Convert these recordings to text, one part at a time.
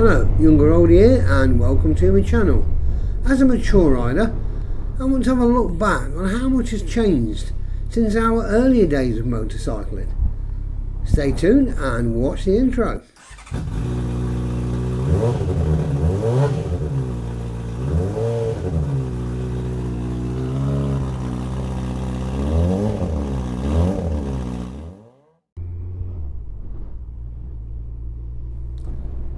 Hello, Younger Old here, and welcome to my channel. As a mature rider, I want to have a look back on how much has changed since our earlier days of motorcycling. Stay tuned and watch the intro.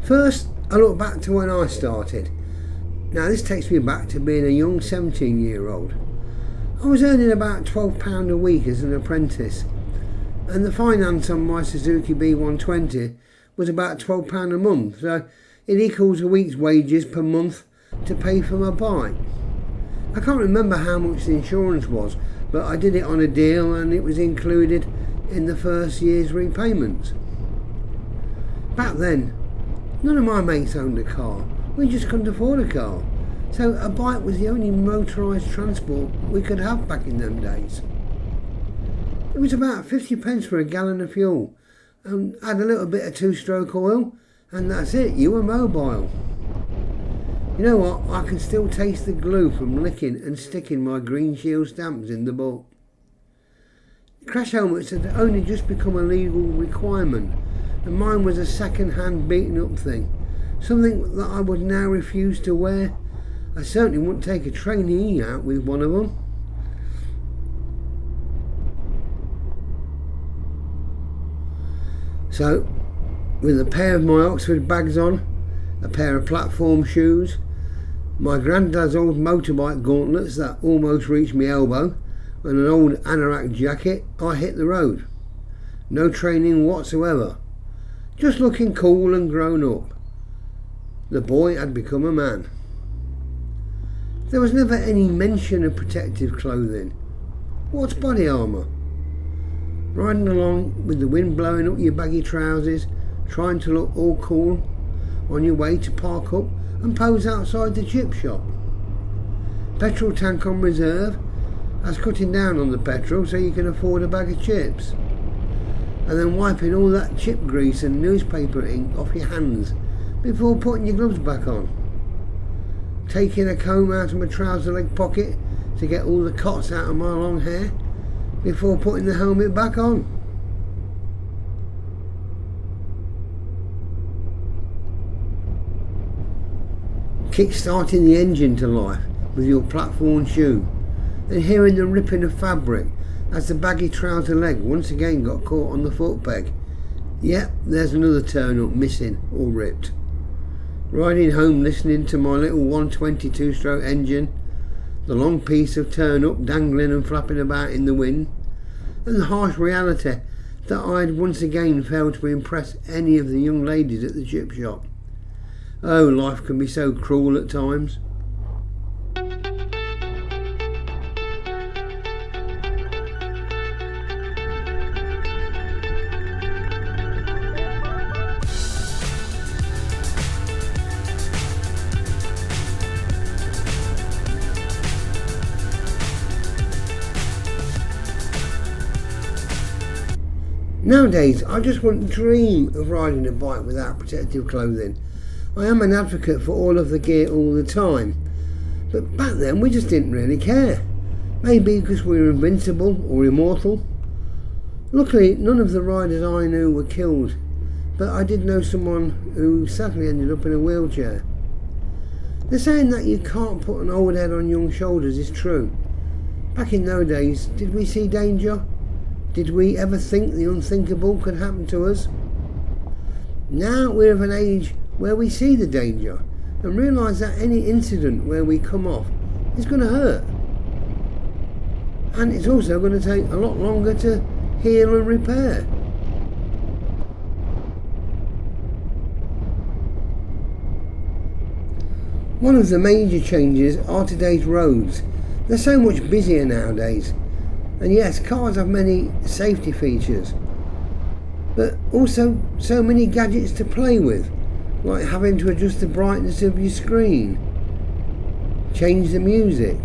First, I look back to when I started. Now this takes me back to being a young 17-year-old. I was earning about £12 a week as an apprentice, and the finance on my Suzuki B120 was about £12 a month, so it equals a week's wages per month to pay for my bike. I can't remember how much the insurance was, but I did it on a deal and it was included in the first year's repayments. Back then, none of my mates owned a car. We just couldn't afford a car. So a bike was the only motorised transport we could have back in them days. It was about 50 pence for a gallon of fuel, and had a little bit of two-stroke oil, and that's it, you were mobile. You know what, I can still taste the glue from licking and sticking my Green Shield stamps in the book. Crash helmets had only just become a legal requirement, and mine was a second-hand beaten-up thing, something that I would now refuse to wear. I certainly wouldn't take a trainee out with one of them. So, with a pair of my Oxford bags on, a pair of platform shoes, my granddad's old motorbike gauntlets that almost reached my elbow, and an old anorak jacket, I hit the road. No training whatsoever. Just looking cool and grown up. The boy had become a man. There was never any mention of protective clothing. What's body armour? Riding along with the wind blowing up your baggy trousers, trying to look all cool on your way to park up and pose outside the chip shop. Petrol tank on reserve, as cutting down on the petrol so you can afford a bag of chips. And then wiping all that chip grease and newspaper ink off your hands before putting your gloves back on. Taking a comb out of my trouser leg pocket to get all the cots out of my long hair before putting the helmet back on. Kick-starting the engine to life with your platform shoe and hearing the ripping of fabric as the baggy trouser leg once again got caught on the foot peg. Yep, there's another turn up missing or ripped. Riding home listening to my little 122 stroke engine, the long piece of turn up dangling and flapping about in the wind, and the harsh reality that I'd once again failed to impress any of the young ladies at the chip shop. Oh, life can be so cruel at times. Nowadays, I just wouldn't dream of riding a bike without protective clothing. I am an advocate for all of the gear all the time, but back then we just didn't really care. Maybe because we were invincible or immortal. Luckily, none of the riders I knew were killed, but I did know someone who sadly ended up in a wheelchair. The saying that you can't put an old head on young shoulders is true. Back in those days, did we see danger? Did we ever think the unthinkable could happen to us? Now we're of an age where we see the danger and realise that any incident where we come off is going to hurt. And it's also going to take a lot longer to heal and repair. One of the major changes are today's roads. They're so much busier nowadays. And yes, cars have many safety features, but also so many gadgets to play with, like having to adjust the brightness of your screen, change the music,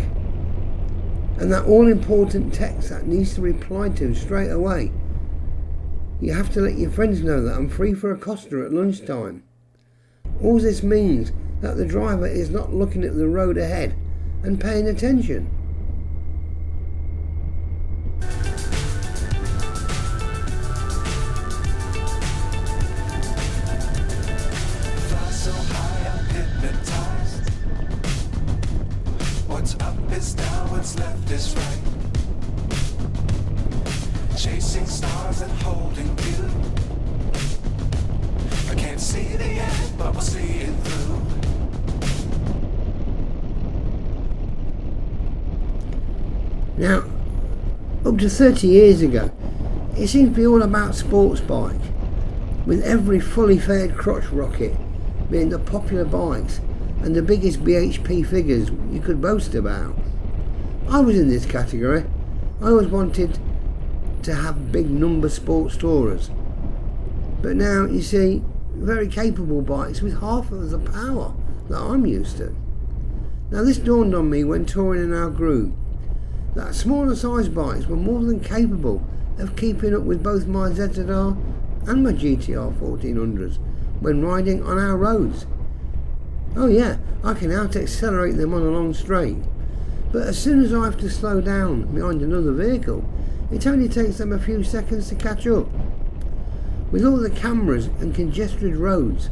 and that all-important text that needs to be replied to straight away. You have to let your friends know that I'm free for a Costa at lunchtime. All this means that the driver is not looking at the road ahead and paying attention. Fly so high, I'm hypnotized. What's up is down, what's left is right. Chasing stars and holding you. I can't see the end, but we'll see it through. Now, up to 30 years ago, it seemed to be all about sports bike, with every fully faired crotch rocket being the popular bikes and the biggest BHP figures you could boast about. I was in this category. I always wanted to have big number sports tourers. But now you see very capable bikes with half of the power that I'm used to. Now this dawned on me when touring in our group, that smaller size bikes were more than capable of keeping up with both my ZZR and my GTR 1400s when riding on our roads. Oh yeah, I can out-accelerate them on a long straight, but as soon as I have to slow down behind another vehicle, it only takes them a few seconds to catch up. With all the cameras and congested roads,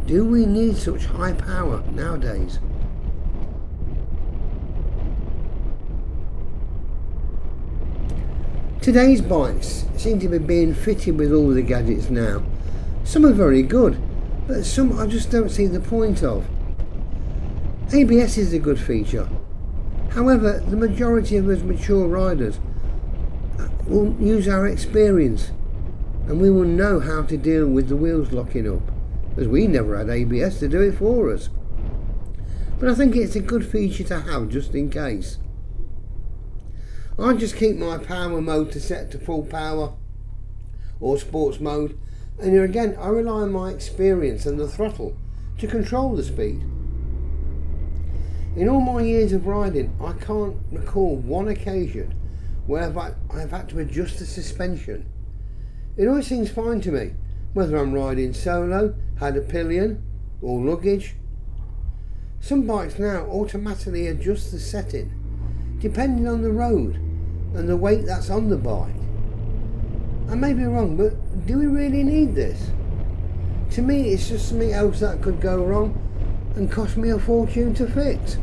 do we need such high power nowadays? Today's bikes seem to be being fitted with all the gadgets now. Some are very good, but some I just don't see the point of. ABS is a good feature. However, the majority of us mature riders will use our experience, and we will know how to deal with the wheels locking up, as we never had ABS to do it for us. But I think it's a good feature to have just in case. I just keep my power mode to set to full power or sports mode, and here again I rely on my experience and the throttle to control the speed. In all my years of riding, I can't recall one occasion where I've had to adjust the suspension. It always seems fine to me, whether I'm riding solo, had a pillion or luggage. Some bikes now automatically adjust the setting depending on the road and the weight that's on the bike. I may be wrong, but do we really need this? To me, it's just something else that could go wrong and cost me a fortune to fix.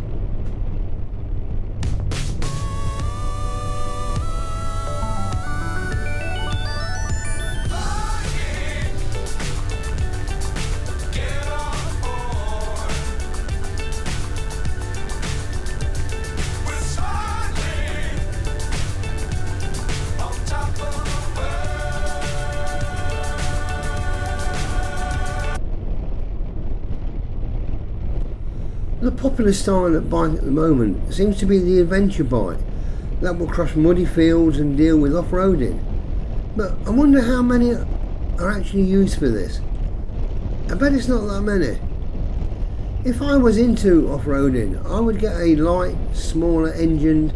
The popular style of bike at the moment seems to be the adventure bike that will cross muddy fields and deal with off-roading. But I wonder how many are actually used for this. I bet it's not that many. If I was into off-roading, I would get a light, smaller engined,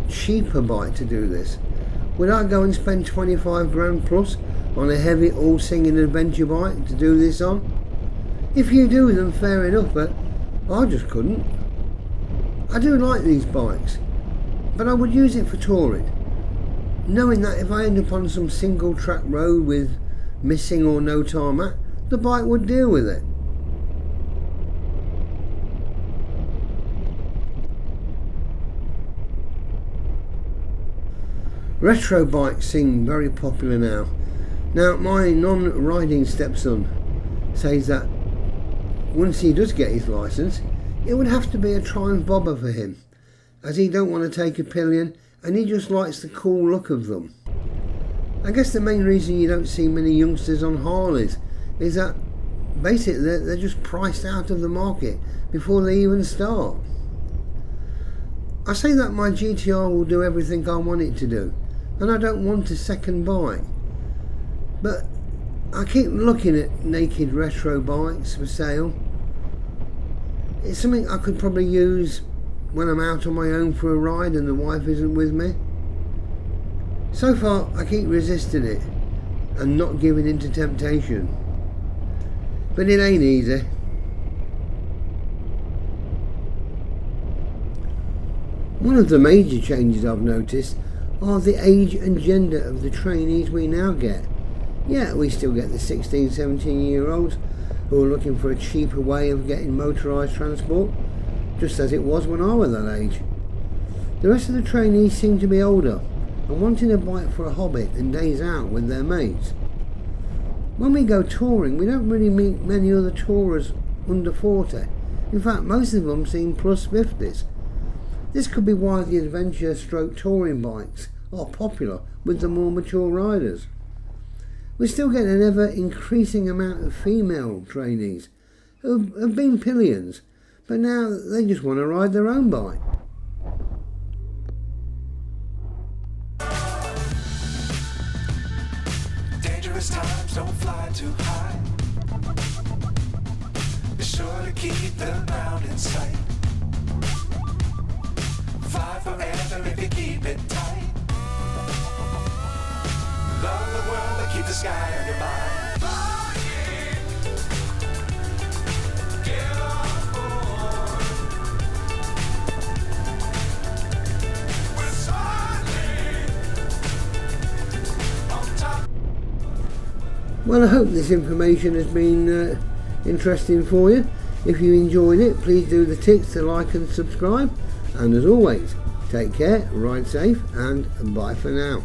cheaper bike to do this. Would I go and spend 25 grand plus on a heavy all-singing adventure bike to do this on? If you do them, fair enough, but I just couldn't. I do like these bikes, but I would use it for touring, knowing that if I end up on some single track road with missing or no tarmac, the bike would deal with it. Retro bikes seem very popular now. Now my non-riding stepson says that once he does get his licence, it would have to be a Triumph Bobber for him, as he don't want to take a pillion and he just likes the cool look of them. I guess the main reason you don't see many youngsters on Harleys is that basically they're just priced out of the market before they even start. I say that my GTR will do everything I want it to do, and I don't want a second bike, but I keep looking at naked retro bikes for sale. It's something I could probably use when I'm out on my own for a ride and the wife isn't with me. So far I keep resisting it and not giving in to temptation. but it ain't easy. One of the major changes I've noticed are the age and gender of the trainees we now get. Yeah, we still get the 16, 17-year-olds who are looking for a cheaper way of getting motorised transport, just as it was when I was that age. The rest of the trainees seem to be older and wanting a bike for a hobby and days out with their mates. When we go touring, we don't really meet many other tourers under 40. In fact, most of them seem plus 50s. This could be why the adventure stroke touring bikes are popular with the more mature riders. We still get an ever increasing amount of female trainees who have been pillions, but now they just want to ride their own bike. Dangerous times, don't fly too high. Be sure to keep the ground in sight. Fly forever if you keep it tight. Love the world but keep the sky on your mind. Flying, get on board. We're soaring on top. Well, I hope this information has been interesting for you. If you enjoyed it, please do the ticks to like and subscribe. And as always, take care, ride safe, and bye for now.